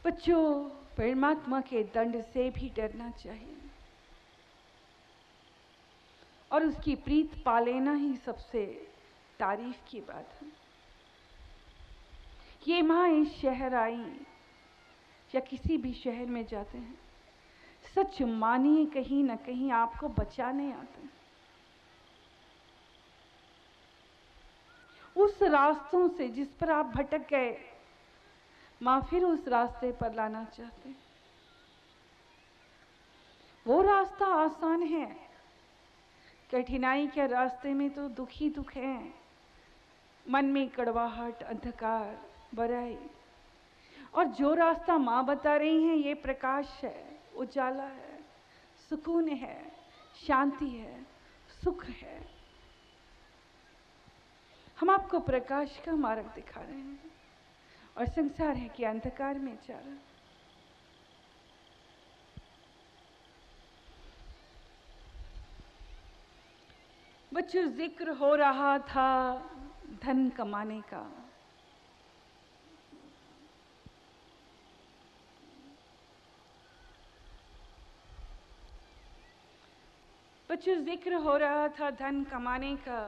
बच्चों, परमात्मा के दंड से भी डरना चाहिए और उसकी प्रीत पा लेना ही सबसे तारीफ की बात है। ये माँ इस शहर आई या किसी भी शहर में जाते हैं, सच मानिए कहीं ना कहीं आपको बचाने आते हैं। उस रास्तों से जिस पर आप भटक गए, माँ फिर उस रास्ते पर लाना चाहते हैं। वो रास्ता आसान है, कठिनाई के रास्ते में तो दुख ही दुख है। मन में कड़वाहट, अंधकार, बुराई। और जो रास्ता माँ बता रही हैं, ये प्रकाश है, उजाला है, सुकून है, शांति है, सुख है। हम आपको प्रकाश का मार्ग दिखा रहे हैं और संसार है कि अंधकार में जा रहा। बच्चों, जिक्र हो रहा था धन कमाने का। बच्चों, जिक्र हो रहा था धन कमाने का,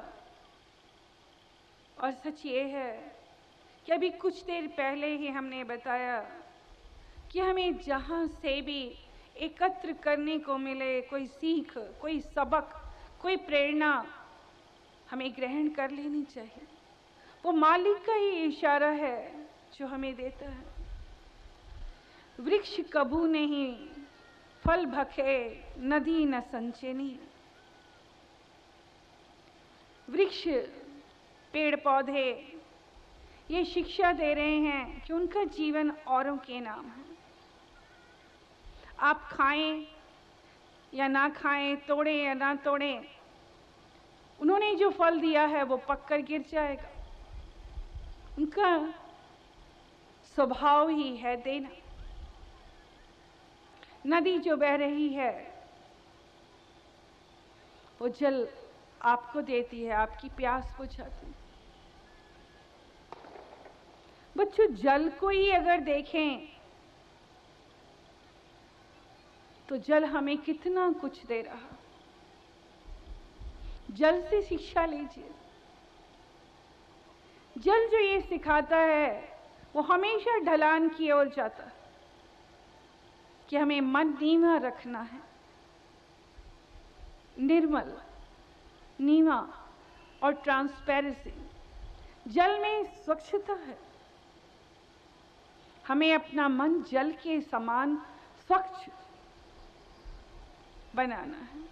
और सच ये है कि अभी कुछ देर पहले ही हमने बताया कि हमें जहाँ से भी एकत्र करने को मिले कोई सीख, कोई सबक, कोई प्रेरणा, हमें ग्रहण कर लेनी चाहिए। वो मालिक का ही इशारा है जो हमें देता है। वृक्ष कभू नहीं फल भखे, नदी न संचेनी। वृक्ष, पेड़ पौधे ये शिक्षा दे रहे हैं कि उनका जीवन औरों के नाम है। आप खाएं या ना खाएं, तोड़ें या ना तोड़ें, उन्होंने जो फल दिया है वो पककर गिर जाएगा। उनका स्वभाव ही है देना। नदी जो बह रही है वो जल आपको देती है, आपकी प्यास बुझाती है। बच्चों, जल को ही अगर देखें तो जल हमें कितना कुछ दे रहा। जल से शिक्षा लीजिए। जल जो ये सिखाता है वो हमेशा ढलान की ओर जाता है कि हमें मन नीवा रखना है, निर्मल, नीवा और ट्रांसपेरेंसी। जल में स्वच्छता है। हमें अपना मन जल के समान स्वच्छ बनाना है।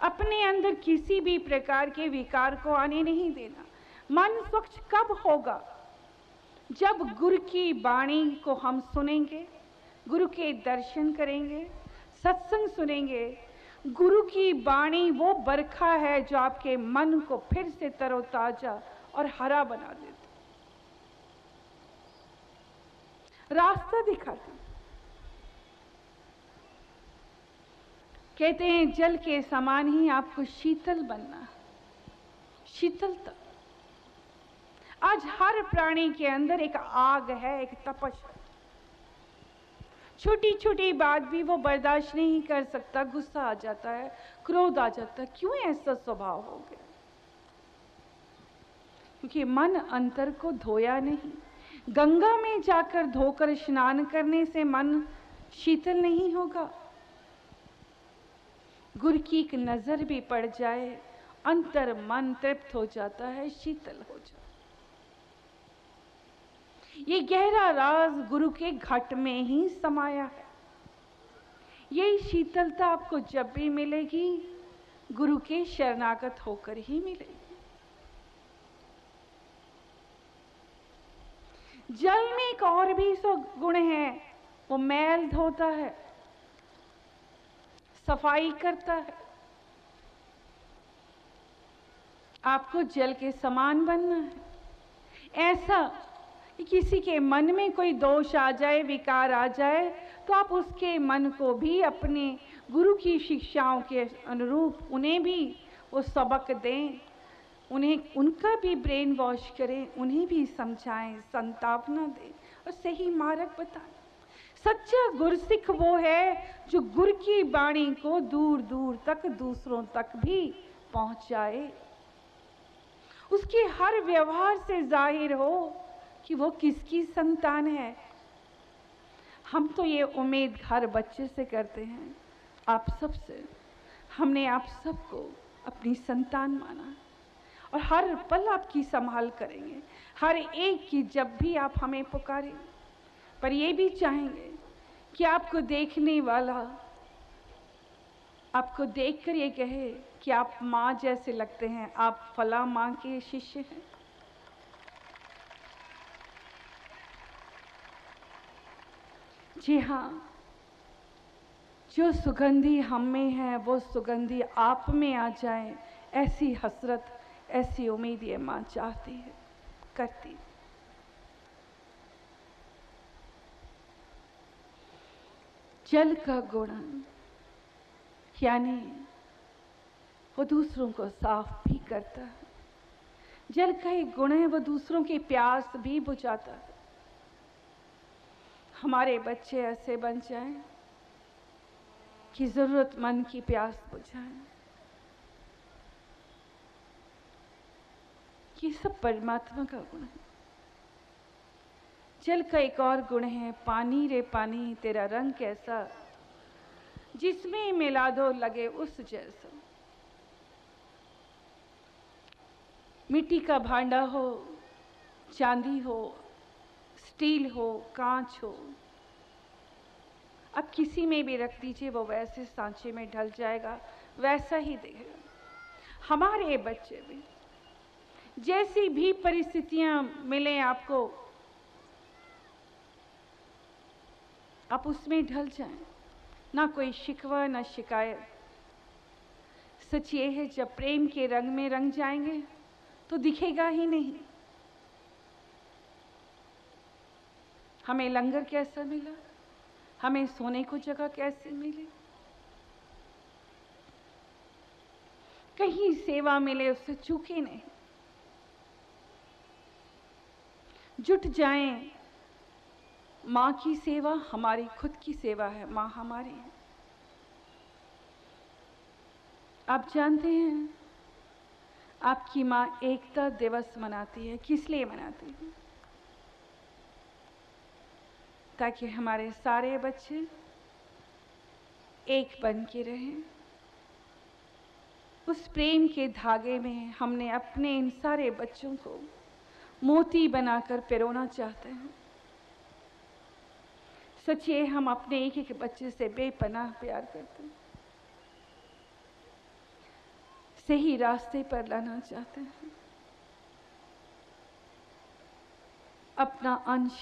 अपने अंदर किसी भी प्रकार के विकार को आने नहीं देना। मन स्वच्छ कब होगा? जब गुरु की वाणी को हम सुनेंगे, गुरु के दर्शन करेंगे, सत्संग सुनेंगे। गुरु की वाणी वो बरखा है जो आपके मन को फिर से तरोताजा और हरा बना देती, रास्ता दिखाती। कहते हैं जल के समान ही आपको शीतल बनना। शीतलता। आज हर प्राणी के अंदर एक आग है, एक तपश है। छोटी छोटी बात भी वो बर्दाश्त नहीं कर सकता, गुस्सा आ जाता है, क्रोध आ जाता है। क्यों ऐसा स्वभाव हो गया? क्योंकि मन अंतर को धोया नहीं। गंगा में जाकर धोकर स्नान करने से मन शीतल नहीं होगा। गुरु की एक नजर भी पड़ जाए, अंतर मन तृप्त हो जाता है, शीतल हो जाता है। ये गहरा राज गुरु के घट में ही समाया है। यही शीतलता आपको जब भी मिलेगी, गुरु के शरणागत होकर ही मिलेगी। जल में एक और भी सो गुण है, वो मैल धोता है, सफाई करता है। आपको जल के समान बनना है। ऐसा कि किसी के मन में कोई दोष आ जाए, विकार आ जाए, तो आप उसके मन को भी अपने गुरु की शिक्षाओं के अनुरूप उन्हें भी वो सबक दें, उन्हें उनका भी ब्रेन वॉश करें, उन्हें भी समझाएं, संतावना दें और सही मार्ग बताएं। सच्चा गुरसिख वो है जो गुर की वाणी को दूर दूर तक दूसरों तक भी पहुंचाए। उसके हर व्यवहार से जाहिर हो कि वो किसकी संतान है। हम तो ये उम्मीद हर बच्चे से करते हैं, आप सबसे। हमने आप सबको अपनी संतान माना और हर पल आपकी संभाल करेंगे, हर एक की जब भी आप हमें पुकारें। पर ये भी चाहेंगे कि आपको देखने वाला आपको देखकर ये कहे कि आप माँ जैसे लगते हैं, आप फला माँ के शिष्य हैं। जी हाँ, जो सुगंधी हम में है वो सुगंधी आप में आ जाए, ऐसी हसरत, ऐसी उम्मीद ये माँ चाहती है, करती। जल का गुण यानी वो दूसरों को साफ भी करता है। जल का एक गुण है, वो दूसरों की प्यास भी बुझाता है। हमारे बच्चे ऐसे बन जाएं कि जरूरतमंद की प्यास बुझाएं। ये सब परमात्मा का गुण है। जल का एक और गुण है, पानी रे पानी तेरा रंग कैसा, जिसमें मिला दो लगे उस जैसा। मिट्टी का भांडा हो, चांदी हो, स्टील हो, कांच हो, अब किसी में भी रख दीजिए वो वैसे सांचे में ढल जाएगा, वैसा ही दिखेगा। हमारे बच्चे भी जैसी भी परिस्थितियां मिले आपको, आप उसमें ढल जाएं, ना कोई शिकवा ना शिकायत। सच ये है जब प्रेम के रंग में रंग जाएंगे तो दिखेगा ही नहीं। हमें लंगर कैसा मिला, हमें सोने को जगह कैसे मिली, कहीं सेवा मिले उससे चूके नहीं। जुट जाएं, माँ की सेवा हमारी खुद की सेवा है, माँ हमारी है। आप जानते हैं आपकी माँ एकता दिवस मनाती है, किस लिए मनाती है? ताकि हमारे सारे बच्चे एक बन के रहें। उस प्रेम के धागे में हमने अपने इन सारे बच्चों को मोती बनाकर पिरोना चाहते हैं। सच ये हम अपने एक एक बच्चे से बेपनाह प्यार करते हैं, सही रास्ते पर लाना चाहते हैं, अपना अंश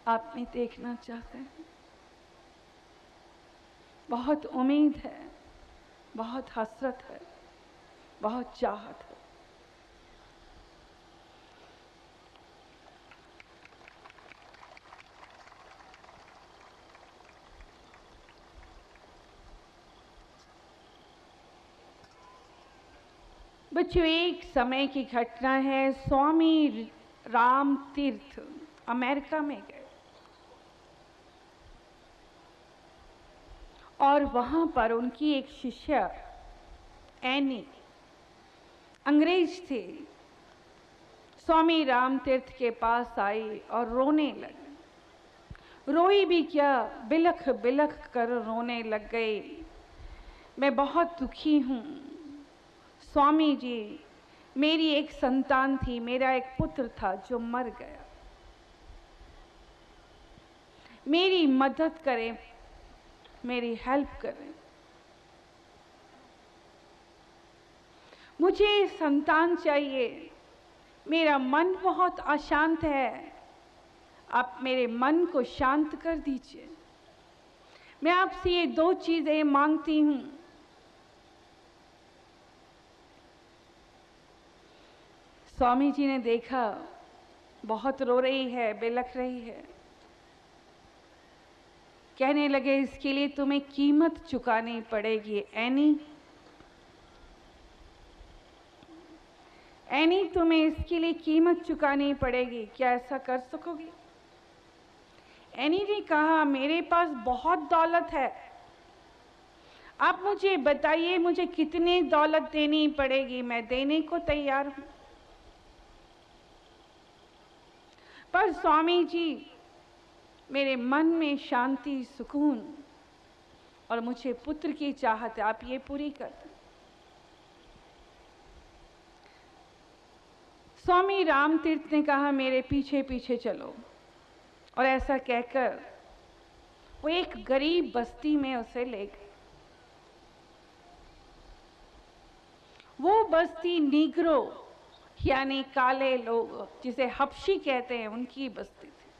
आप में देखना चाहते हैं। बहुत उम्मीद है, बहुत हसरत है, बहुत चाहत है। बच्चों, एक समय की घटना है। स्वामी राम तीर्थ अमेरिका में गए और वहां पर उनकी एक शिष्या एनी, अंग्रेज थी, स्वामी राम तीर्थ के पास आई और रोने लगी। रोई भी क्या, बिलख बिलख कर रोने लग गई। मैं बहुत दुखी हूं स्वामी जी, मेरी एक संतान थी, मेरा एक पुत्र था जो मर गया, मेरी मदद करें, मेरी हेल्प करें। मुझे संतान चाहिए, मेरा मन बहुत अशांत है, आप मेरे मन को शांत कर दीजिए। मैं आपसे ये दो चीजें मांगती हूं। स्वामी जी ने देखा बहुत रो रही है, बिलख रही है। कहने लगे इसके लिए तुम्हें कीमत चुकानी पड़ेगी एनी, एनी तुम्हें इसके लिए कीमत चुकानी पड़ेगी। क्या ऐसा कर सकोगी? एनी ने कहा, मेरे पास बहुत दौलत है, आप मुझे बताइए मुझे कितनी दौलत देनी पड़ेगी, मैं देने को तैयार हूं। पर स्वामी जी, मेरे मन में शांति, सुकून और मुझे पुत्र की चाहत है, आप ये पूरी कर दें। स्वामी रामतीर्थ ने कहा, मेरे पीछे पीछे चलो। और ऐसा कहकर वो एक गरीब बस्ती में उसे ले गए। वो बस्ती नीग्रो यानी काले लोग, जिसे हबशी कहते हैं, उनकी बस्ती थी।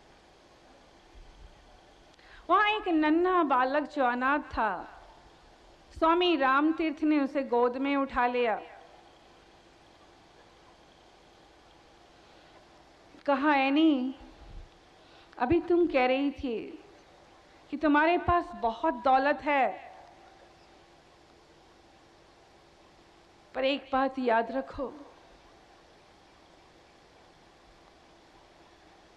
वहां एक नन्हा बालक जो अनाथ था, स्वामी रामतीर्थ ने उसे गोद में उठा लिया। कहा, एनी, अभी तुम कह रही थी कि तुम्हारे पास बहुत दौलत है, पर एक बात याद रखो,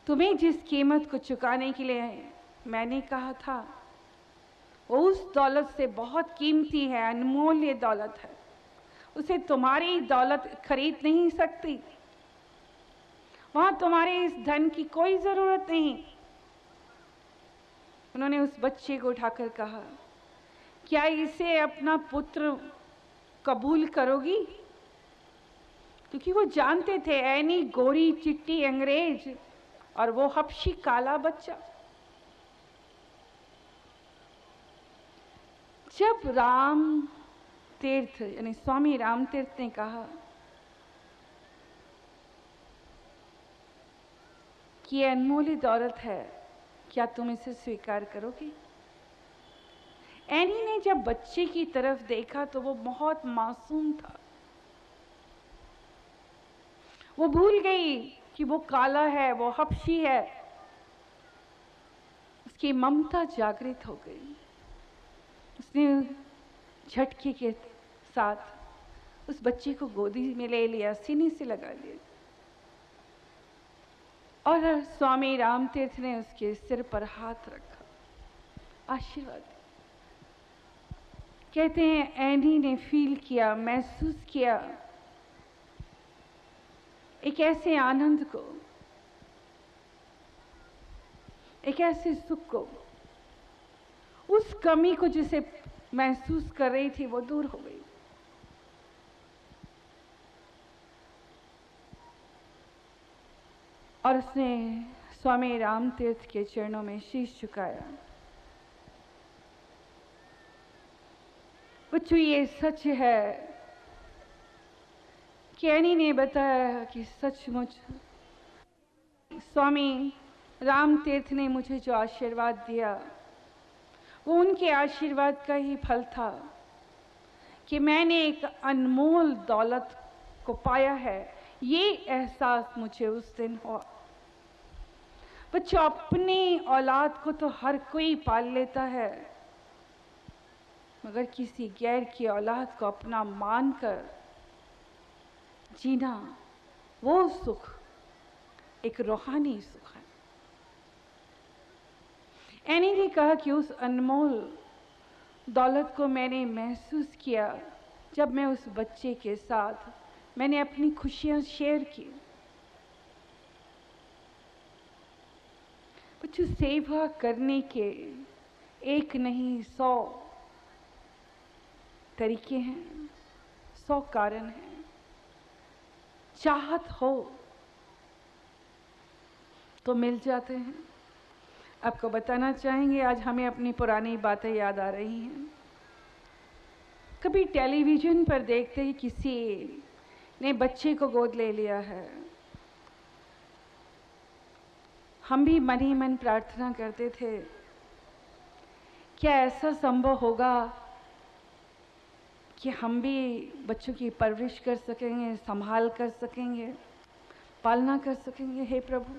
तुम्हें जिस कीमत को चुकाने के लिए मैंने कहा था, वो उस दौलत से बहुत कीमती है, अनमोल्य दौलत है। उसे तुम्हारी दौलत खरीद नहीं सकती। वहां तुम्हारे इस धन की कोई जरूरत नहीं। उन्होंने उस बच्चे को उठाकर कहा, क्या इसे अपना पुत्र कबूल करोगी? क्योंकि वो जानते थे एनी गोरी चिट्टी अंग्रेज और वो हबशी काला बच्चा। जब राम तीर्थ यानी स्वामी रामतीर्थ ने कहा कि ये अनमोल दौलत है, क्या तुम इसे स्वीकार करोगी? एनी ने जब बच्चे की तरफ देखा तो वो बहुत मासूम था। वो भूल गई कि वो काला है, वो हबशी है। उसकी ममता जागृत हो गई। उसने झटके के साथ उस बच्चे को गोदी में ले लिया, सीने से लगा लिया और स्वामी रामतीर्थ ने उसके सिर पर हाथ रखा, आशीर्वाद दिया। कहते हैं एनी ने फील किया, महसूस किया एक ऐसे आनंद को, एक ऐसे सुख को, उस कमी को जिसे महसूस कर रही थी वो दूर हो गई। और उसने स्वामी रामतीर्थ के चरणों में शीश झुकाया। बच्चों, ये सच है कि एनी ने बताया कि सचमुच स्वामी रामतीर्थ ने मुझे जो आशीर्वाद दिया वो उनके आशीर्वाद का ही फल था कि मैंने एक अनमोल दौलत को पाया है। ये एहसास मुझे उस दिन हुआ। बच्चों, अपनी औलाद को तो हर कोई पाल लेता है, मगर किसी गैर की औलाद को अपना मानकर जीना, वो सुख एक रूहानी सुख है। एनी ने कहा कि उस अनमोल दौलत को मैंने महसूस किया जब मैं उस बच्चे के साथ मैंने अपनी खुशियां शेयर की। बच्चों, सेवा करने के एक नहीं 100 तरीके हैं, 100 कारण हैं। चाहत हो तो मिल जाते हैं। आपको बताना चाहेंगे, आज हमें अपनी पुरानी बातें याद आ रही हैं। कभी टेलीविजन पर देखते ही किसी ने बच्चे को गोद ले लिया है। हम भी मन ही मन प्रार्थना करते थे, क्या ऐसा संभव होगा कि हम भी बच्चों की परवरिश कर सकेंगे, संभाल कर सकेंगे, पालना कर सकेंगे। हे प्रभु,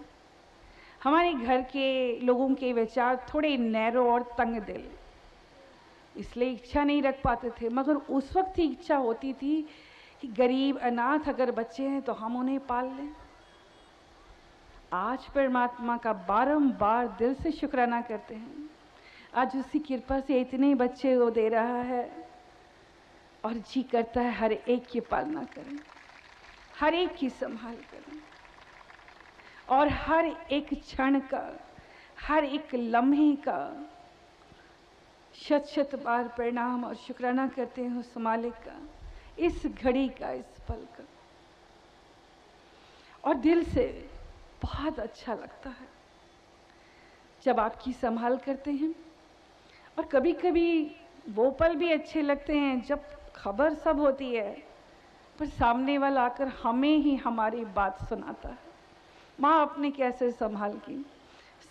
हमारे घर के लोगों के विचार थोड़े नैरो और तंग दिल, इसलिए इच्छा नहीं रख पाते थे, मगर उस वक्त ही इच्छा होती थी कि गरीब अनाथ अगर बच्चे हैं तो हम उन्हें पाल लें। आज परमात्मा का बारंबार दिल से शुक्राना करते हैं। आज उसकी कृपा से इतने बच्चे वो दे रहा है और जी करता है हर एक की पालना करें, हर एक की संभाल करें और हर एक क्षण का, हर एक लम्हे का शत शत बार प्रणाम और शुक्राना करते हैं उस मालिक का, इस घड़ी का, इस पल का। और दिल से बहुत अच्छा लगता है जब आपकी संभाल करते हैं। और कभी कभी वो पल भी अच्छे लगते हैं जब खबर सब होती है पर सामने वाला आकर हमें ही हमारी बात सुनाता है। माँ आपने कैसे संभाल की।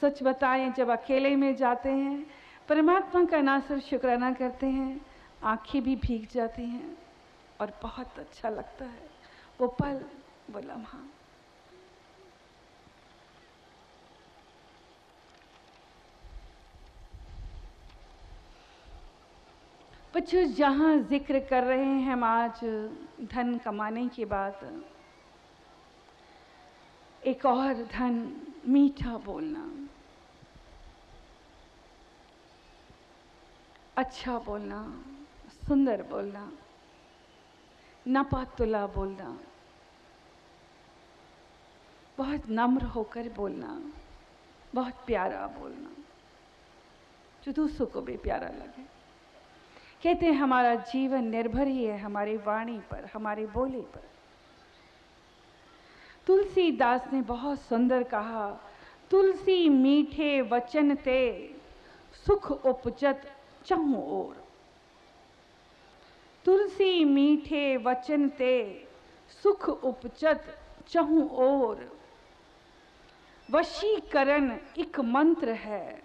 सच बताएं, जब अकेले में जाते हैं परमात्मा का ना सिर्फ शुक्राना करते हैं, आंखें भी भीग जाती हैं और बहुत अच्छा लगता है वो पल, वो लम्हा। बच्चों, जहाँ जिक्र कर रहे हैं हम आज धन कमाने की बात, एक और धन मीठा बोलना, अच्छा बोलना, सुंदर बोलना, नपातुला बोलना, बहुत नम्र होकर बोलना, बहुत प्यारा बोलना जो दूसरों को भी प्यारा लगे। कहते हैं हमारा जीवन निर्भर ही है हमारी वाणी पर, हमारी बोली पर। तुलसीदास ने बहुत सुंदर कहा, तुलसी मीठे वचन ते सुख उपजत चहु ओर। तुलसी मीठे वचन ते सुख उपजत चहु ओर। वशीकरण एक मंत्र है,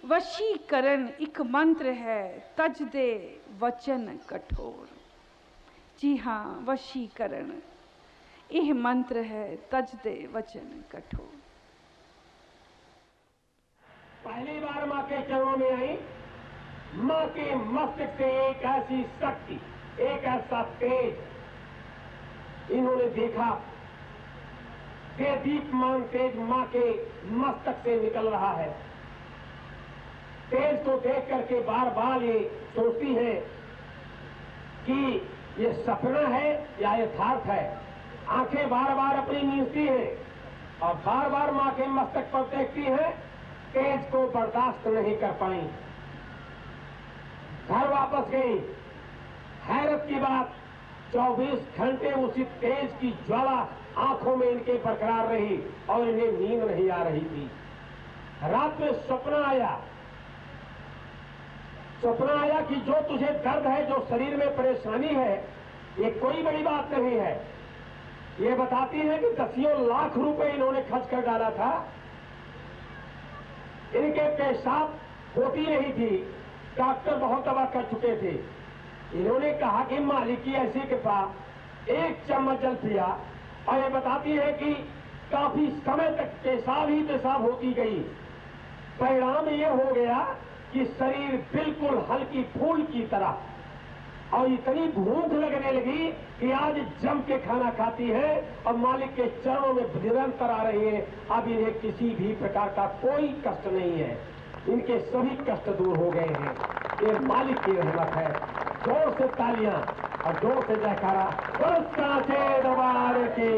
वशीकरण एक मंत्र है, तज दे वचन कठोर। जी हाँ, वशीकरण यह मंत्र है, तज दे वचन कठोर। पहली बार माँ के चरणों में आई, माँ के मस्तक से एक ऐसी शक्ति, एक ऐसा तेज इन्होंने देखा कि दीपमान तेज माँ के मस्तक से निकल रहा है। तेज को देख करके बार बार ये सोचती है कि ये सपना है या यथार्थ है। आंखें बार बार अपनी मीचती हैं और बार बार माँ के मस्तक पर देखती हैं, तेज को बर्दाश्त नहीं कर पाई। घर वापस गई। हैरत की बात, 24 घंटे उसी तेज की ज्वाला आंखों में इनके बरकरार रही और इन्हें नींद नहीं आ रही थी। रात में सपना आया कि जो तुझे दर्द है, जो शरीर में परेशानी है, ये कोई बड़ी बात नहीं है। ये बताती है कि 10 लाख रुपए इन्होंने खर्च कर डाला था, इनके पेशाब होती नहीं थी, डॉक्टर बहुत दवा कर चुके थे। इन्होंने कहा कि मालिक की ऐसी कृपा, एक चम्मच जल पिया और ये बताती है कि काफी समय तक पेशाब ही पेशाब होती गई। परिणाम ये हो गया कि शरीर बिल्कुल हल्की फूल की तरह, और इतनी भूख लगने लगी कि आज जम के खाना खाती है और मालिक के चरणों में निरंतर आ रही है। अब इन्हें किसी भी प्रकार का कोई कष्ट नहीं है, इनके सभी कष्ट दूर हो गए हैं। ये मालिक की रहमत है। जोर से तालियां और जोर से जयकारा, सांचे दरबार की।